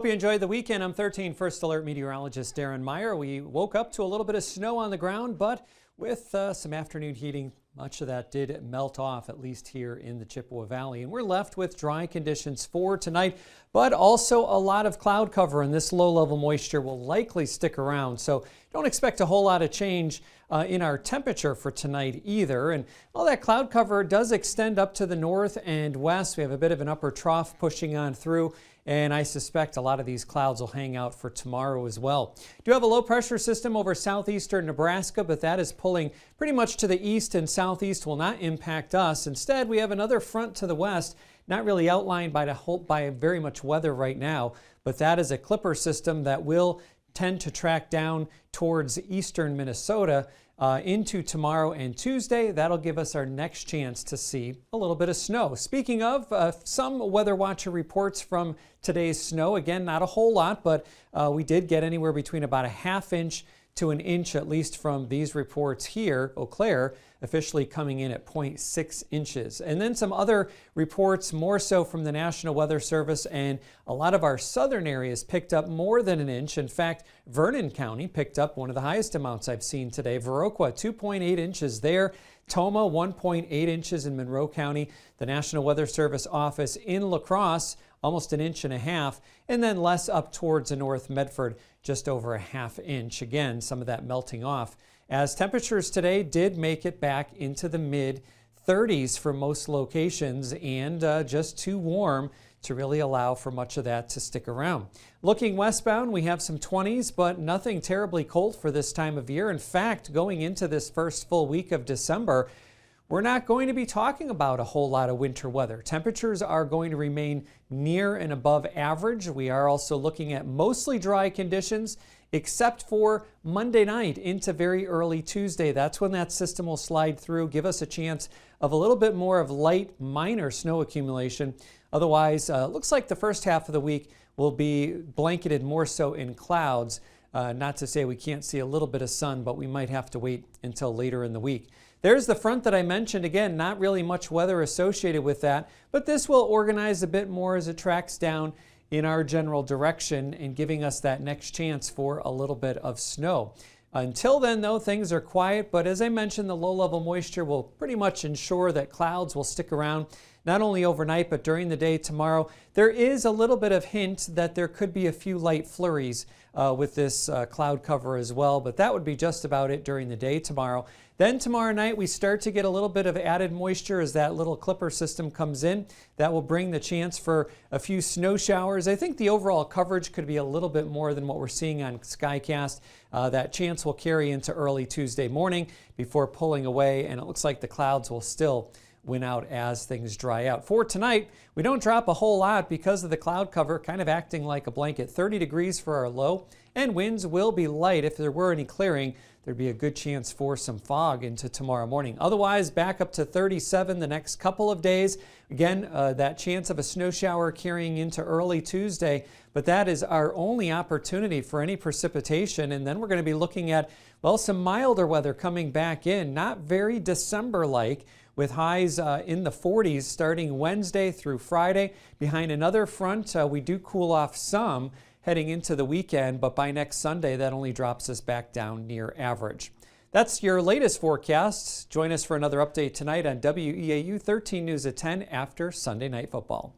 Hope you enjoyed the weekend. I'm 13 First Alert meteorologist Darren Meyer. We woke up to a little bit of snow on the ground, but with some afternoon heating, much of that did melt off, at least here in the Chippewa Valley. And we're left with dry conditions for tonight, but also a lot of cloud cover, and this low-level moisture will likely stick around. So don't expect a whole lot of change in our temperature for tonight either. And all that cloud cover does extend up to the north and west. We have a bit of an upper trough pushing on through, and I suspect a lot of these clouds will hang out for tomorrow as well. Do have a low pressure system over southeastern Nebraska, but that is pulling pretty much to the east and southeast, will not impact us. Instead, we have another front to the west, not really outlined by very much weather right now, but that is a clipper system that will tend to track down towards eastern Minnesota into tomorrow and Tuesday. That'll give us our next chance to see a little bit of snow. Speaking of, some Weather Watcher reports from today's snow. Again, not a whole lot, but we did get anywhere between about a ½ inch to an inch, at least from these reports here. Eau Claire officially coming in at 0.6 inches. And then some other reports, more so from the National Weather Service, and a lot of our southern areas picked up more than an inch. In fact, Vernon County picked up one of the highest amounts I've seen today. Viroqua, 2.8 inches there. Toma, 1.8 inches in Monroe County. The National Weather Service office in La Crosse, almost an inch and a half, and then less up towards the North Medford, just over a ½ inch. Again, some of that melting off, as temperatures today did make it back into the mid 30s for most locations, and just too warm to really allow for much of that to stick around. Looking westbound, we have some 20s, but nothing terribly cold for this time of year. In fact, going into this first full week of December, we're not going to be talking about a whole lot of winter weather. Temperatures are going to remain near and above average. We are also looking at mostly dry conditions, except for Monday night into very early Tuesday. That's when that system will slide through, give us a chance of a little bit more of light, minor snow accumulation. Otherwise, looks like the first half of the week will be blanketed more so in clouds. Not to say we can't see a little bit of sun, but we might have to wait until later in the week. There's the front that I mentioned. Again, not really much weather associated with that, but this will organize a bit more as it tracks down in our general direction and giving us that next chance for a little bit of snow. Until then, though, things are quiet, but as I mentioned, the low-level moisture will pretty much ensure that clouds will stick around not only overnight, but during the day tomorrow. There is a little bit of hint that there could be a few light flurries with this cloud cover as well, but that would be just about it during the day tomorrow. Then tomorrow night, we start to get a little bit of added moisture as that little clipper system comes in. That will bring the chance for a few snow showers. I think the overall coverage could be a little bit more than what we're seeing on Skycast. That chance will carry into early Tuesday morning before pulling away, and it looks like the clouds will still win out as things dry out. For tonight, we don't drop a whole lot because of the cloud cover kind of acting like a blanket. 30 degrees for our low, and winds will be light. If there were any clearing, there'd be a good chance for some fog into tomorrow morning. Otherwise, back up to 37 the next couple of days. Again, that chance of a snow shower carrying into early Tuesday, but that is our only opportunity for any precipitation. And then we're going to be looking at, well, some milder weather coming back in, not very December-like, with highs in the 40s starting Wednesday through Friday. Behind another front, we do cool off some heading into the weekend, but by next Sunday, that only drops us back down near average. That's your latest forecast. Join us for another update tonight on WEAU 13 News at 10 after Sunday Night Football.